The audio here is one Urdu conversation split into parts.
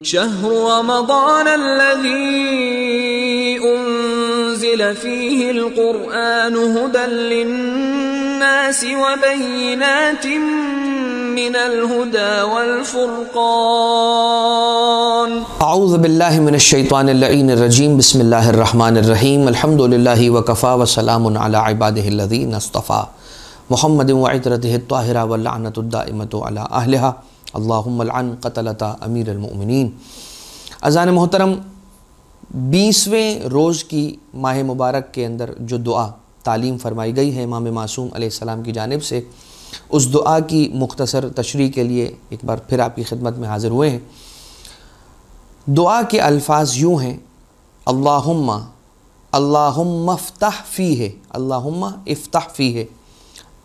شهر رمضان الذي أنزل فيه القرآن هدى للناس وبينات من الهدى والفرقان اعوذ باللہ من الشیطان اللعین الرجیم بسم اللہ الرحمن الرحیم الحمد للہ وکفا وسلام علی عبادہ الذین اصطفیٰ محمد وعطرتہ الطاہرہ واللعنۃ الدائمۃ علی اہلہا اللہم لعن قتلۃ امیر المؤمنین۔ اذان محترم، 20ویں روز کی ماہ مبارک کے اندر جو دعا تعلیم فرمائی گئی ہے امام معصوم علیہ السلام کی جانب سے، اس دعا کی مختصر تشریح کے لیے ایک بار پھر آپ کی خدمت میں حاضر ہوئے ہیں۔ دعا کے الفاظ یوں ہیں: اللہم افتح فیہ، اللہم افتح فیہ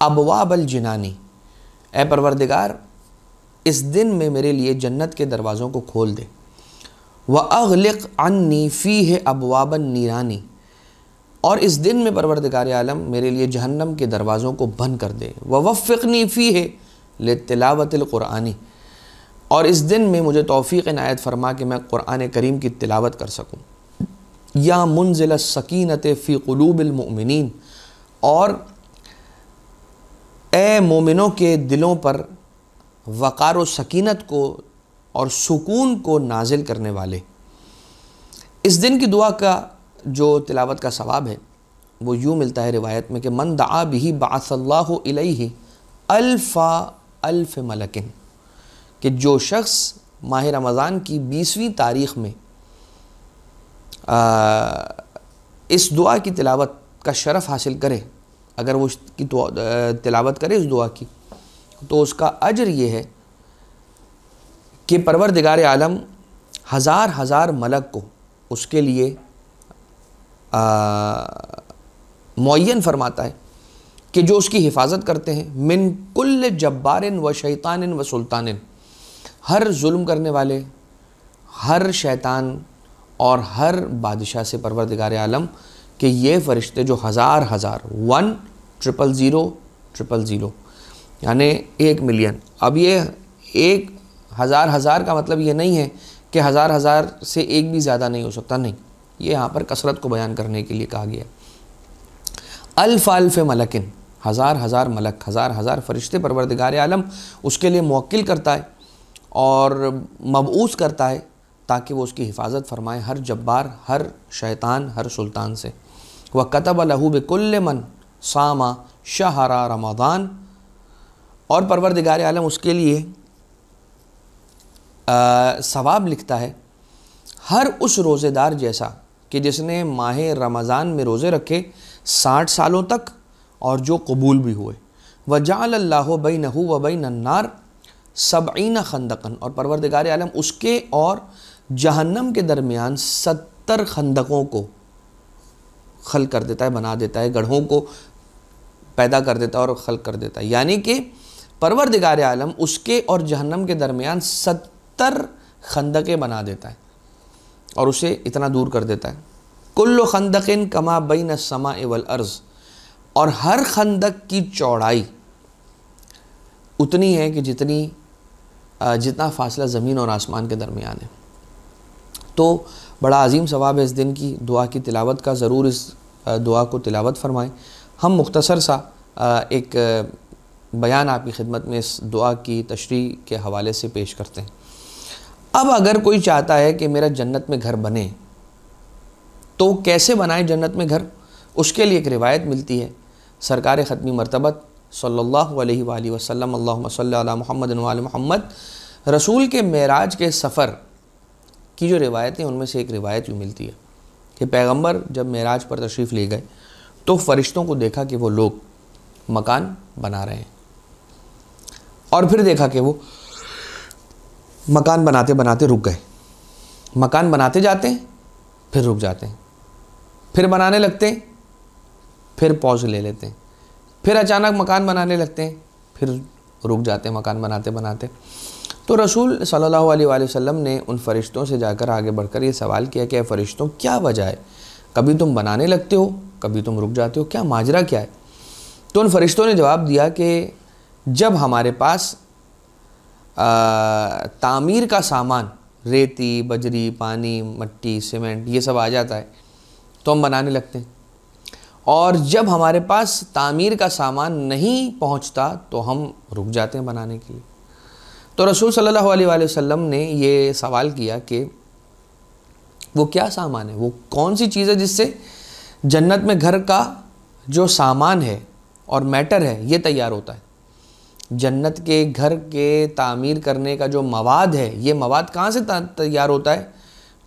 ابواب الجنانی، اے پروردگار اس دن میں میرے لیے جنت کے دروازوں کو کھول دے۔ وَأَغْلِقْ عَنِّي فِيهِ أَبْوَابَ النِّيرَانِ، اور اس دن میں پروردگار عالم میرے لیے جہنم کے دروازوں کو بند کر دے۔ وَوَفِّقْنِي فِيهِ لِتِلَاوَةِ الْقُرْآنِ، اور اس دن میں مجھے توفیق عنایت فرما کہ میں قرآن کریم کی تلاوت کر سکوں۔ یا منزل السکینۃ فی قلوب المؤمنین، اور اے مومنوں کے دلوں پر وقار و سکینت کو اور سکون کو نازل کرنے والے۔ اس دن کی دعا کا جو تلاوت کا ثواب ہے وہ یوں ملتا ہے روایت میں کہ من دعا بہ بعث اللہ الیہ الف ملک، کہ جو شخص ماہ رمضان کی 20ویں تاریخ میں اس دعا کی تلاوت کا شرف حاصل کرے، اگر وہ اس کی تلاوت کرے اس دعا کی، تو اس کا اجر یہ ہے کہ پروردگار عالم ہزار ملک کو اس کے لیے معین فرماتا ہے کہ جو اس کی حفاظت کرتے ہیں، من کل جبار و شیطان و سلطان، ہر ظلم کرنے والے، ہر شیطان اور ہر بادشاہ سے پروردگار عالم کہ یہ فرشتے جو ہزار 1,000,000 یعنی 1,000,000۔ اب یہ 1,000,000 کا مطلب یہ نہیں ہے کہ 1,000,000 سے ایک بھی زیادہ نہیں ہو سکتا، نہیں، یہ یہاں پر کثرت کو بیان کرنے کے لیے کہا گیا۔ الف ملکن، ہزار ملک، ہزار فرشتے پروردگار عالم اس کے لیے موکل کرتا ہے اور مبعوث کرتا ہے تاکہ وہ اس کی حفاظت فرمائے ہر جبار، ہر شیطان، ہر سلطان سے۔ وَكَتَبَ لَهُ بِكُلِّ مَنْ صَامَ شَهْرَ رمضان، اور پروردگار عالم اس کے لیے ثواب لکھتا ہے ہر اس روزے دار جیسا کہ جس نے ماہ رمضان میں روزے رکھے 60 سالوں تک اور جو قبول بھی ہوئے۔ وَجَعَلَ اللَّهُ بَيْنَهُ وَبَيْنَ النَّارِ 70 خندقاً، اور پروردگار عالم اس کے اور جہنم کے درمیان 70 خندقوں کو خلق کر دیتا ہے، بنا دیتا ہے، گڑھوں کو پیدا کر دیتا ہے اور خلق کر دیتا ہے، یعنی کہ پروردگار عالم اس کے اور جہنم کے درمیان 70 خندقیں بنا دیتا ہے اور اسے اتنا دور کر دیتا ہے۔ کل خندق کما بین السماء والارض، اور ہر خندق کی چوڑائی اتنی ہے کہ جتنا فاصلہ زمین اور آسمان کے درمیان ہے۔ تو بڑا عظیم ثواب ہے اس دن کی دعا کی تلاوت کا، ضرور اس دعا کو تلاوت فرمائیں۔ ہم مختصر سا ایک بیان آپ کی خدمت میں اس دعا کی تشریح کے حوالے سے پیش کرتے ہیں۔ اب اگر کوئی چاہتا ہے کہ میرا جنت میں گھر بنے تو کیسے بنائے جنت میں گھر؟ اس کے لیے ایک روایت ملتی ہے سرکار ختمی مرتبت صلی اللہ علیہ وآلہ وسلم، اللہم صلی علی محمد و آل محمد، رسول کے معراج کے سفر کی جو روایتیں ان میں سے ایک روایت یوں ملتی ہے کہ پیغمبر جب معراج پر تشریف لے گئے تو فرشتوں کو دیکھا کہ وہ لوگ مکان بنا رہے ہیں، اور پھر دیکھا کہ وہ مکان بناتے رک گئے۔ مکان بناتے جاتے ہیں، پھر رک جاتے ہیں، پھر بنانے لگتے ہیں، پھر پوز لے لیتے ہیں، پھر اچانک مکان بنانے لگتے ہیں، پھر رک جاتے ہیں مکان بناتے۔ تو رسول صلی اللہ علیہ وآلہ وسلم نے ان فرشتوں سے جا کر آگے بڑھ کر یہ سوال کیا کہ اے فرشتوں، کیا وجہ ہے؟ کبھی تم بنانے لگتے ہو، کبھی تم رک جاتے ہو، کیا ماجرا کیا ہے؟ تو ان فرشتوں نے جواب دیا کہ جب ہمارے پاس تعمیر کا سامان ریتی، بجری، پانی، مٹی، سیمنٹ، یہ سب آ جاتا ہے تو ہم بنانے لگتے ہیں، اور جب ہمارے پاس تعمیر کا سامان نہیں پہنچتا تو ہم رک جاتے ہیں بنانے کے لیے۔ تو رسول صلی اللہ علیہ وآلہ وسلم نے یہ سوال کیا کہ وہ کیا سامان ہے، وہ کون سی چیز ہے جس سے جنت میں گھر کا جو سامان ہے اور میٹر ہے یہ تیار ہوتا ہے، جنت کے گھر کے تعمیر کرنے کا جو مواد ہے یہ مواد کہاں سے تیار ہوتا ہے؟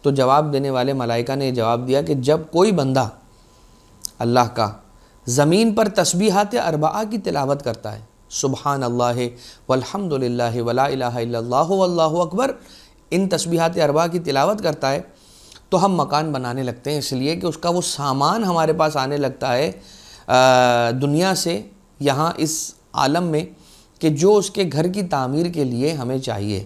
تو جواب دینے والے ملائکہ نے جواب دیا کہ جب کوئی بندہ اللہ کا زمین پر تسبیحات اربعہ کی تلاوت کرتا ہے، سبحان اللہ والحمد للہ ولا الہ الا اللہ واللہ اکبر، ان تسبیحات اربعہ کی تلاوت کرتا ہے تو ہم مکان بنانے لگتے ہیں، اس لیے کہ اس کا وہ سامان ہمارے پاس آنے لگتا ہے دنیا سے، یہاں اس عالم میں، کہ جو اس کے گھر کی تعمیر کے لیے ہمیں چاہیے۔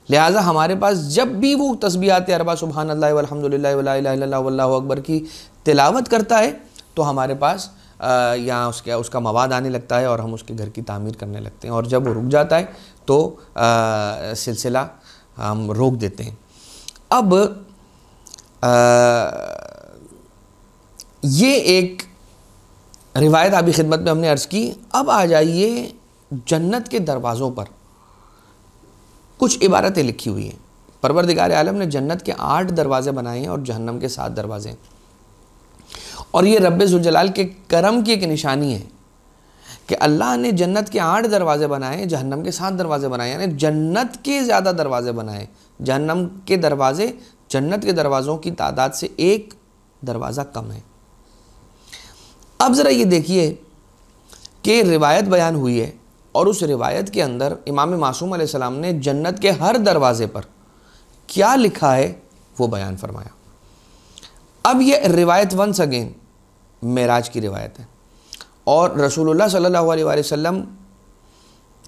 لہٰذا ہمارے پاس جب بھی وہ تسبیحات اربعہ سبحان اللہ والحمد للہ ولا الہ الا اللہ واللہ اکبر کی تلاوت کرتا ہے تو ہمارے پاس یہاں اس کا مواد آنے لگتا ہے اور ہم اس کے گھر کی تعمیر کرنے لگتے ہیں، اور جب وہ رک جاتا ہے تو سلسلہ ہم روک دیتے ہیں۔ اب یہ ایک روایت آپ کی خدمت میں ہم نے عرض کی۔ اب آ جائیے جنت کے دروازوں پر کچھ عبارتیں لکھی ہوئی ہیں۔ پروردگار عالم نے جنت کے 8 دروازے بنائے ہیں اور جہنم کے 7 دروازے ہیں، اور یہ رب ذوالجلال کے کرم کی ایک نشانی ہے کہ اللہ نے جنت کے 8 دروازے بنائے، جہنم کے 7 دروازے بنائے، یعنی جنت کے زیادہ دروازے بنائے، جہنم کے دروازے جنت کے دروازوں کی تعداد سے 1 دروازہ کم ہے۔ اب ذرا یہ دیکھیے کہ روایت بیان ہوئی ہے، اور اس روایت کے اندر امام معصوم علیہ السلام نے جنت کے ہر دروازے پر کیا لکھا ہے وہ بیان فرمایا۔ اب یہ روایت ونس اگین معراج کی روایت ہے، اور رسول اللہ صلی اللہ علیہ وآلہ وسلم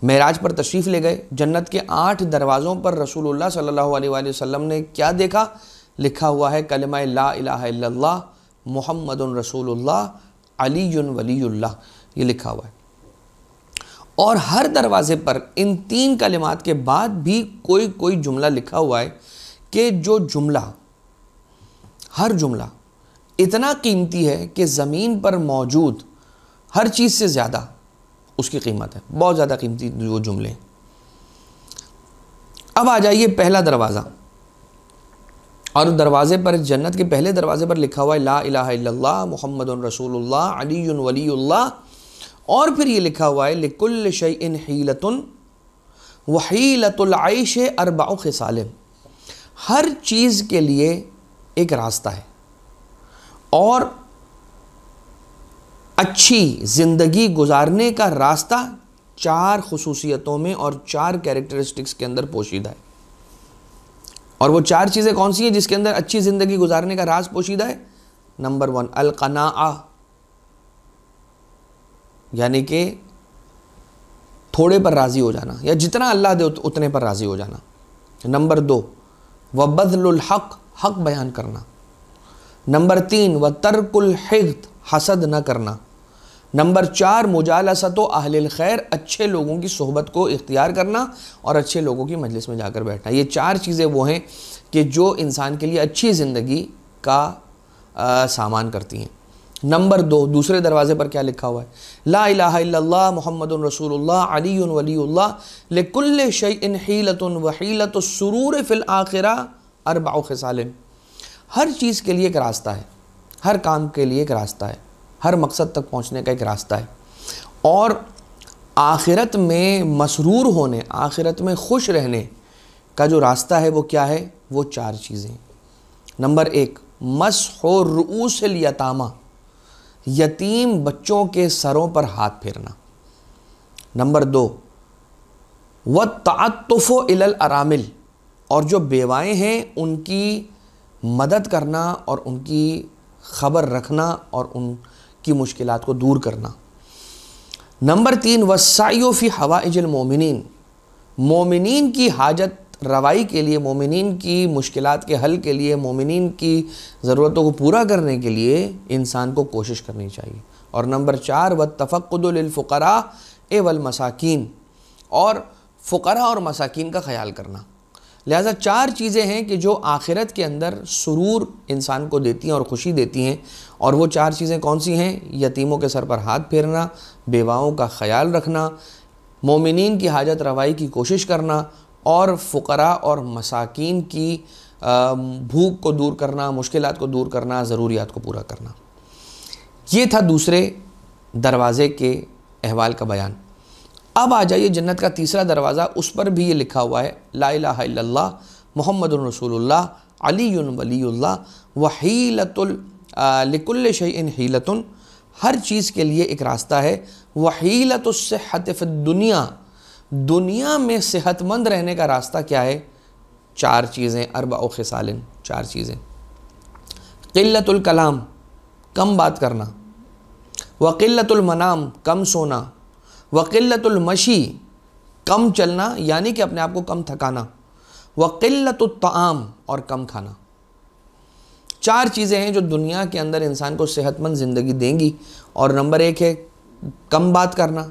معراج پر تشریف لے گئے، جنت کے 8 دروازوں پر رسول اللہ صلی اللہ علیہ وآلہ وسلم نے کیا دیکھا؟ لکھا ہوا ہے کلمہ لا الہ الا اللہ محمد رسول اللہ علی ولی اللہ، یہ لکھا ہوا ہے، اور ہر دروازے پر ان 3 کلمات کے بعد بھی کوئی جملہ لکھا ہوا ہے کہ جو جملہ، ہر جملہ اتنا قیمتی ہے کہ زمین پر موجود ہر چیز سے زیادہ اس کی قیمت ہے، بہت زیادہ قیمتی وہ جملے۔ اب آ جائیے پہلا دروازہ، اور دروازے پر جنت کے پہلے دروازے پر لکھا ہوا ہے لا الہ الا اللہ محمد رسول اللہ علی ولی اللہ، اور پھر یہ لکھا ہوا ہے لکل شیء حیلۃ وحیلۃ العیش 4 خصال، ہر چیز کے لیے ایک راستہ ہے، اور اچھی زندگی گزارنے کا راستہ 4 خصوصیتوں میں اور 4 کیریکٹرسٹکس کے اندر پوشیدہ ہے۔ اور وہ 4 چیزیں کون سی ہیں جس کے اندر اچھی زندگی گزارنے کا راز پوشیدہ ہے؟ نمبر 1 القناعہ، یعنی کہ تھوڑے پر راضی ہو جانا، یا جتنا اللہ دے اتنے پر راضی ہو جانا۔ نمبر 2 وبذل الحق، حق بیان کرنا۔ نمبر 3 وترک الحقد، حسد نہ کرنا۔ نمبر 4 مجالست اہل الخیر، اچھے لوگوں کی صحبت کو اختیار کرنا اور اچھے لوگوں کی مجلس میں جا کر بیٹھنا۔ یہ 4 چیزیں وہ ہیں کہ جو انسان کے لیے اچھی زندگی کا سامان کرتی ہیں۔ نمبر 2 دوسرے دروازے پر کیا لکھا ہوا ہے؟ لا الہ الا اللہ محمد رسول اللہ علی ولی اللہ لکل شیء حیلۃ وحیلۃ السرور فی الآخرہ 4 خصال، ہر چیز کے لیے ایک راستہ ہے، ہر کام کے لیے ایک راستہ ہے، ہر مقصد تک پہنچنے کا ایک راستہ ہے، اور آخرت میں مسرور ہونے، آخرت میں خوش رہنے کا جو راستہ ہے وہ کیا ہے؟ وہ 4 چیزیں۔ نمبر 1 مسح رؤوس الیتامى، یتیم بچوں کے سروں پر ہاتھ پھیرنا۔ نمبر 2 والتعطف الی الارامل، اور جو بیوائیں ہیں ان کی مدد کرنا اور ان کی خبر رکھنا اور ان کی مشکلات کو دور کرنا۔ نمبر 3 والسعی فی حوائج المومنین، مومنین کی حاجت روائی کے لیے، مومنین کی مشکلات کے حل کے لیے، مومنین کی ضرورتوں کو پورا کرنے کے لیے انسان کو کوشش کرنی چاہیے۔ اور نمبر 4 والتفقد للفقراء والمساکین، اور فقراء اور مساکین کا خیال کرنا۔ لہٰذا 4 چیزیں ہیں کہ جو آخرت کے اندر سرور انسان کو دیتی ہیں اور خوشی دیتی ہیں، اور وہ 4 چیزیں کون سی ہیں؟ یتیموں کے سر پر ہاتھ پھیرنا، بیواؤں کا خیال رکھنا، مومنین کی حاجت روائی کی کوشش کرنا، اور فقراء اور مساکین کی بھوک کو دور کرنا، مشکلات کو دور کرنا، ضروریات کو پورا کرنا۔ یہ تھا دوسرے دروازے کے احوال کا بیان۔ اب آ جائیے جنت کا تیسرا دروازہ، اس پر بھی یہ لکھا ہوا ہے لا الہ الا اللہ محمد رسول اللہ علی ولی اللہ وحیلۃ لکل شیء حیلۃ، ہر چیز کے لیے ایک راستہ ہے، وحیلۃ الصحۃ فی الدنیا، دنیا میں صحت مند رہنے کا راستہ کیا ہے؟ 4 چیزیں، 4 خصال، 4 چیزیں۔ قلت الکلام، کم بات کرنا، وقلت المنام، کم سونا، وقلت المشی، کم چلنا یعنی کہ اپنے آپ کو کم تھکانا، وقلت الطعام، اور کم کھانا۔ 4 چیزیں ہیں جو دنیا کے اندر انسان کو صحت مند زندگی دیں گی، اور نمبر 1 ہے کم بات کرنا،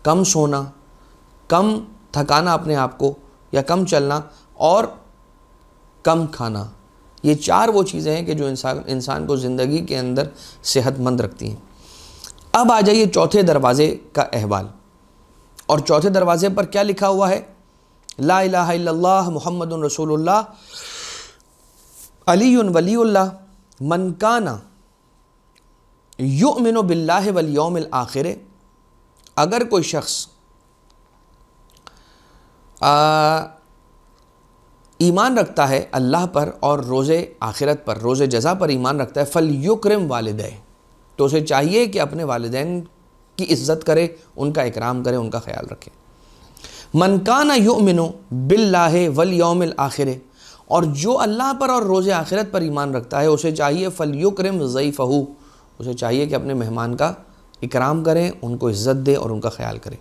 کم سونا، کم تھکانا اپنے آپ کو یا کم چلنا، اور کم کھانا۔ یہ 4 وہ چیزیں ہیں کہ جو انسان کو زندگی کے اندر صحت مند رکھتی ہیں۔ اب آ جائیے چوتھے دروازے کا احوال، اور چوتھے دروازے پر کیا لکھا ہوا ہے؟ لا الہ الا اللہ محمد رسول اللہ علی ولی اللہ من کان یؤمن باللہ والیوم الآخر، اگر کوئی شخص ایمان رکھتا ہے اللہ پر اور روز آخرت پر، روز جزا پر ایمان رکھتا ہے، فلیکرم والدیہ، تو اسے چاہیے کہ اپنے والدین کی عزت کرے، ان کا اکرام کرے، ان کا خیال رکھے۔ من کان یؤمن باللہ والیوم الآخر، اور جو اللہ پر اور روز آخرت پر ایمان رکھتا ہے اسے چاہیے فلیکرم ضیفہ، اسے چاہیے کہ اپنے مہمان کا اکرام کریں، ان کو عزت دے اور ان کا خیال کرے۔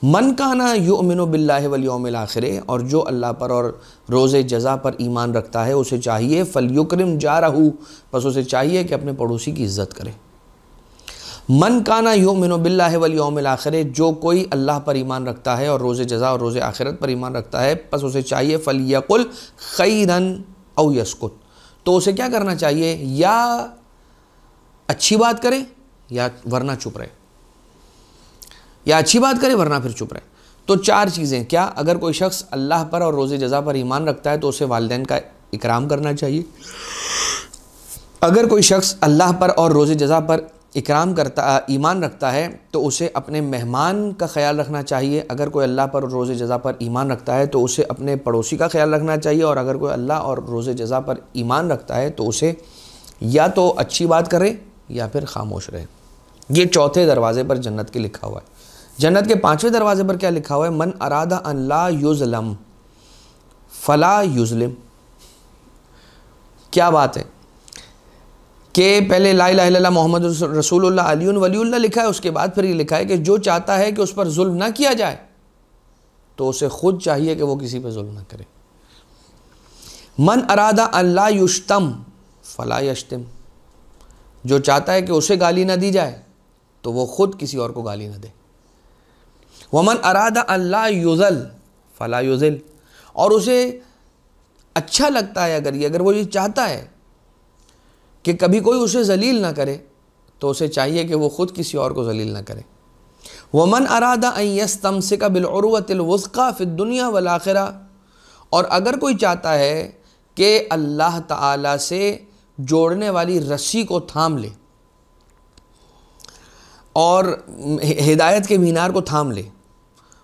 من کان یؤمن باللہ والیوم الآخر، اور جو اللہ پر اور روز جزا پر ایمان رکھتا ہے اسے چاہیے فلیکرم جارہ، بس اسے چاہیے کہ اپنے پڑوسی کی عزت کرے۔ من کان یؤمن باللہ والیوم الآخر، جو کوئی اللہ پر ایمان رکھتا ہے اور روز جزا اور روز آخرت پر ایمان رکھتا ہے، پس اسے چاہیے فلیقل خیرا او یسکت، تو اسے کیا کرنا چاہیے؟ یا اچھی بات کرے یا ورنہ چپ رہے، یا اچھی بات کرے ورنہ پھر چپ رہے۔ تو 4 چیزیں کیا؟ اگر کوئی شخص اللہ پر اور روز جزا پر ایمان رکھتا ہے تو اسے والدین کا اکرام کرنا چاہیے، اگر کوئی شخص اللہ پر اور روز جزا پر ایمان رکھتا ہے تو اسے اپنے مہمان کا خیال رکھنا چاہیے، اگر کوئی اللہ پر اور روز جزا پر ایمان رکھتا ہے تو اسے اپنے پڑوسی کا خیال رکھنا چاہیے، اور اگر کوئی اللہ اور روز جزا پر ایمان رکھتا ہے تو اسے یا تو اچھی بات کرے یا پھر خاموش رہے۔ یہ چوتھے دروازے پر جنت کے لکھا ہوا ہے۔ جنت کے 5ویں دروازے پر کیا لکھا ہوا ہے؟ من اراد ان لا یظلم فلا یظلم۔ کیا بات ہے کہ پہلے لا الہ الا اللہ محمد رسول اللہ علی ولی اللہ لکھا ہے، اس کے بعد پھر یہ لکھا ہے کہ جو چاہتا ہے کہ اس پر ظلم نہ کیا جائے تو اسے خود چاہیے کہ وہ کسی پر ظلم نہ کرے۔ من اراد ان لا یشتم فلا یشتم، جو چاہتا ہے کہ اسے گالی نہ دی جائے تو وہ خود کسی اور کو گالی نہ دے۔ ومن اراد ان لا یذل فلا یذل، اور اسے اچھا لگتا ہے اگر وہ یہ چاہتا ہے کہ کبھی کوئی اسے ذلیل نہ کرے تو اسے چاہیے کہ وہ خود کسی اور کو ذلیل نہ کرے۔ ومن اراد ان یستمسک بالعروۃ الوثقی فی الدنیا والآخرہ، اور اگر کوئی چاہتا ہے کہ اللہ تعالی سے جوڑنے والی رسی کو تھام لے اور ہدایت کے مینار کو تھام لے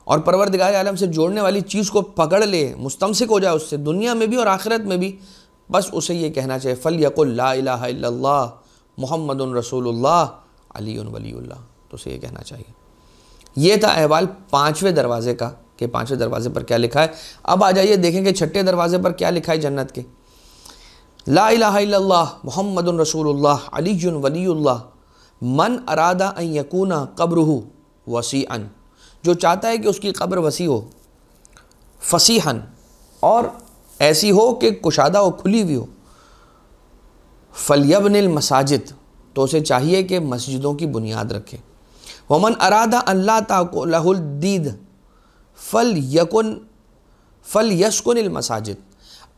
اور پروردگار عالم سے جوڑنے والی چیز کو پکڑ لے، مستمسک ہو جائے اس سے دنیا میں بھی اور آخرت میں بھی، بس اسے یہ کہنا چاہیے فلیقل لا الہ الا اللہ محمد رسول اللہ علی ولی اللہ، تو اسے یہ کہنا چاہیے۔ یہ تھا احوال 5ویں دروازے کا کہ 5ویں دروازے پر کیا لکھا ہے۔ اب آ جائیے دیکھیں کہ 6ٹھے دروازے پر کیا لکھا ہے جنت کے۔ لا الہ الا اللہ محمد رسول اللہ علی ولی اللہ من اراد ان یکون قبرہ وسیعا، جو چاہتا ہے کہ اس کی قبر وسیع ہو، فصیحا، اور ایسی ہو کہ کشادہ ہو، کھلی ہوئی ہو، فلیبن المساجد، تو اسے چاہیے کہ مسجدوں کی بنیاد رکھے۔ ومن اراد ان لا تاکلہ الدید فلیکن فَلْيَسْكُنِ الْمَسَاجِدِ،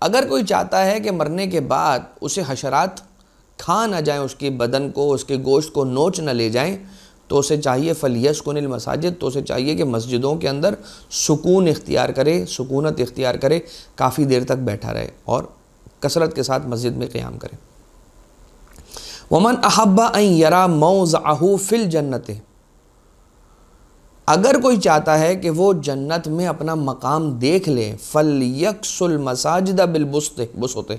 اگر کوئی چاہتا ہے کہ مرنے کے بعد اسے حشرات کھا نہ جائیں، اس کے بدن کو، اس کے گوشت کو نوچ نہ لے جائیں، تو اسے چاہیے فَلْيَسْكُنِ الْمَسَاجِدِ، تو اسے چاہیے کہ مسجدوں کے اندر سکون اختیار کرے، سکونت اختیار کرے، کافی دیر تک بیٹھا رہے اور کثرت کے ساتھ مسجد میں قیام کرے۔ وَمَنْ أَحَبَّ أَنْ يَرَى مَوْضَعَهُ فِي الْجَنَّةِ، اگر کوئی چاہتا ہے کہ وہ جنت میں اپنا مقام دیکھ لے، فَلْيَكْسُ الْمَسَاجِدَ بِالْبُسْطِ،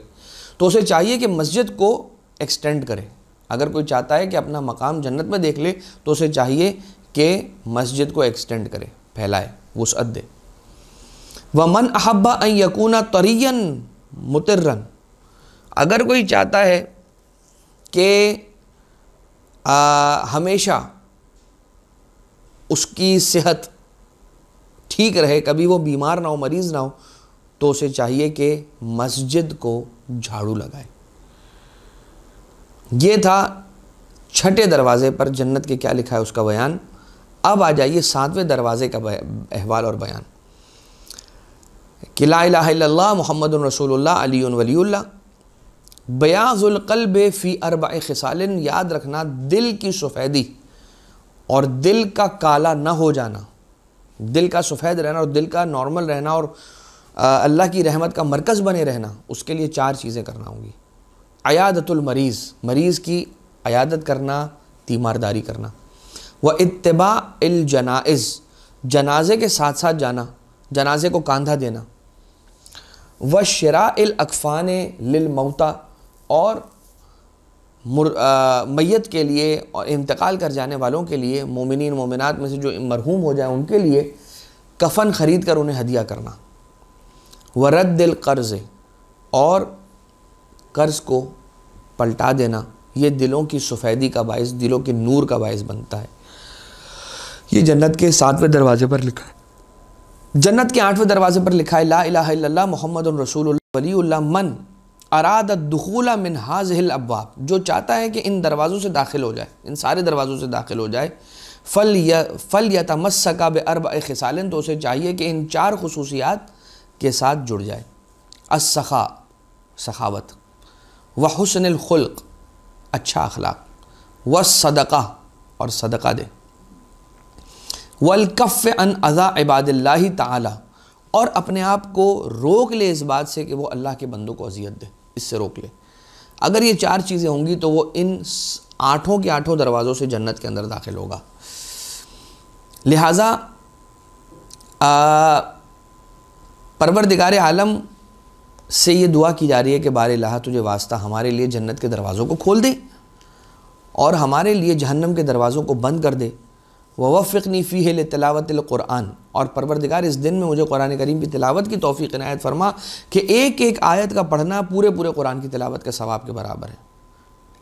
تو اسے چاہیے کہ مسجد کو ایکسٹینڈ کرے۔ اگر کوئی چاہتا ہے کہ اپنا مقام جنت میں دیکھ لے تو اسے چاہیے کہ مسجد کو ایکسٹینڈ کرے، پھیلائے، وسعت دے۔ وَمَنْ أَحَبَّ أَنْ يَكُونَ طَرِيًّا مُطِرًّا، اگر کوئی چاہتا ہے کہ ہمیشہ اس کی صحت ٹھیک رہے، کبھی وہ بیمار نہ ہو، مریض نہ ہو، تو اسے چاہیے کہ مسجد کو جھاڑو لگائے۔ یہ تھا چھٹے دروازے پر جنت کے کیا لکھا ہے اس کا بیان۔ اب آ جائیے 7ویں دروازے کا احوال اور بیان کہ لا الہ الا اللہ محمد رسول اللہ علی ولی اللہ۔ بیاض القلب فی 4 خصال، یاد رکھنا دل کی سفیدی اور دل کا کالا نہ ہو جانا، دل کا سفید رہنا اور دل کا نارمل رہنا اور اللہ کی رحمت کا مرکز بنے رہنا، اس کے لیے 4 چیزیں کرنا ہوں گی۔ عیادت المریض، مریض کی عیادت کرنا، تیمارداری کرنا۔ واتباع الجنائز، جنازے کے ساتھ ساتھ جانا، جنازے کو کاندھا دینا۔ وشراء الاکفان للموتى، اور میت کے لیے اور انتقال کر جانے والوں کے لیے، مومنین مومنات میں سے جو مرحوم ہو جائیں ان کے لیے کفن خرید کر انہیں ہدیہ کرنا۔ ورد القرض، اور قرض کو پلٹا دینا، یہ دلوں کی سفیدی کا باعث، دلوں کے نور کا باعث بنتا ہے۔ یہ جنت کے 7ویں دروازے پر لکھا ہے۔ جنت کے 8ویں دروازے پر لکھا ہے لا الہ الا اللہ محمد رسول اللہ ولی اللہ من اراد الدخول من هذه الابواب، جو چاہتا ہے کہ ان دروازوں سے داخل ہو جائے، ان سارے دروازوں سے داخل ہو جائے، فلیتمسک ب4 خصال، تو اسے چاہیے کہ ان 4 خصوصیات کے ساتھ جڑ جائے۔ السخاء، سخاوت، وحسن الخلق، اچھا اخلاق، والصدقہ، اور صدقہ دے، والکف عن اذى عباد اللہ تعالی، اور اپنے آپ کو روک لے اس بات سے کہ وہ اللہ کے بندوں کو اذیت دے، اس سے روک لے۔ اگر یہ 4 چیزیں ہوں گی تو وہ ان 8 کے 8 دروازوں سے جنت کے اندر داخل ہوگا۔ لہٰذا پروردگار عالم سے یہ دعا کی جا رہی ہے کہ بار الہ تجھے واسطہ ہمارے لیے جنت کے دروازوں کو کھول دے اور ہمارے لیے جہنم کے دروازوں کو بند کر دے۔ ووفقنی فیہ لتلاوت القرآن، اور پروردگار اس دن میں مجھے قرآن کریم کی تلاوت کی توفیق عنایت فرما کہ ایک ایک آیت کا پڑھنا پورے قرآن کی تلاوت کے ثواب کے برابر ہے۔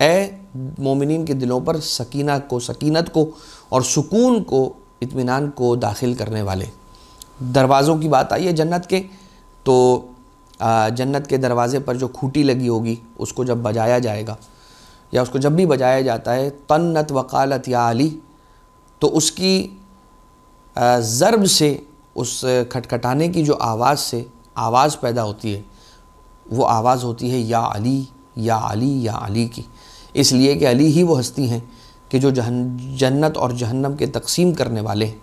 اے مومنین کے دلوں پر سکینت کو اور سکون کو، اطمینان کو داخل کرنے والے دروازوں کی بات آئی ہے جنت کے، تو جنت کے دروازے پر جو کھوٹی لگی ہوگی اس کو جب بجایا جائے گا، یا اس کو جب بھی بجایا جاتا ہے، طنت وقالت یا علی، تو اس کی ضرب سے، اس کھٹکھٹانے کی جو آواز سے آواز پیدا ہوتی ہے، وہ آواز ہوتی ہے یا علی یا علی یا علی کی، اس لیے کہ علی ہی وہ ہستی ہیں کہ جو جنت اور جہنم کے تقسیم کرنے والے ہیں،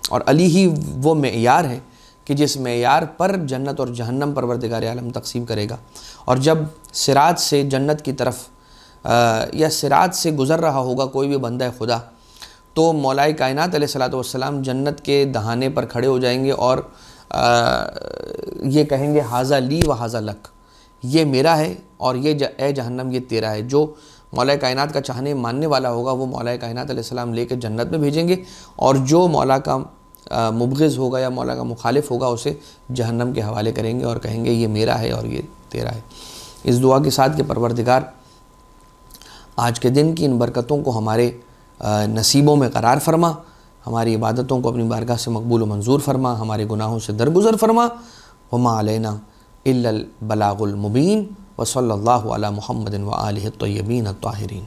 اور علی ہی وہ معیار ہے کہ جس معیار پر جنت اور جہنم پروردگار عالم تقسیم کرے گا۔ اور جب صراط سے جنت کی طرف یا صراط سے گزر رہا ہوگا کوئی بھی بندہ خدا، تو مولا کائنات علیہ الصلوۃ والسلام جنت کے دہانے پر کھڑے ہو جائیں گے اور یہ کہیں گے ھذا لی و ھذا لک، یہ میرا ہے اور یہ اے جہنم یہ تیرا ہے۔ جو مولا کائنات کا چاہنے ماننے والا ہوگا وہ مولا کائنات علیہ السلام لے کے جنت میں بھیجیں گے، اور جو مولا کا مبغض ہوگا یا مولا کا مخالف ہوگا اسے جہنم کے حوالے کریں گے اور کہیں گے یہ میرا ہے اور یہ تیرا ہے۔ اس دعا کے ساتھ کہ پروردگار آج کے دن کی ان برکتوں کو ہمارے نصیبوں میں قرار فرما، ہماری عبادتوں کو اپنی بارگاہ سے مقبول و منظور فرما، ہمارے گناہوں سے درگزر فرما۔ وما علینا الا البلاغ المبین، وصلی اللہ علی محمد وآلہ الطیبین الطاہرین۔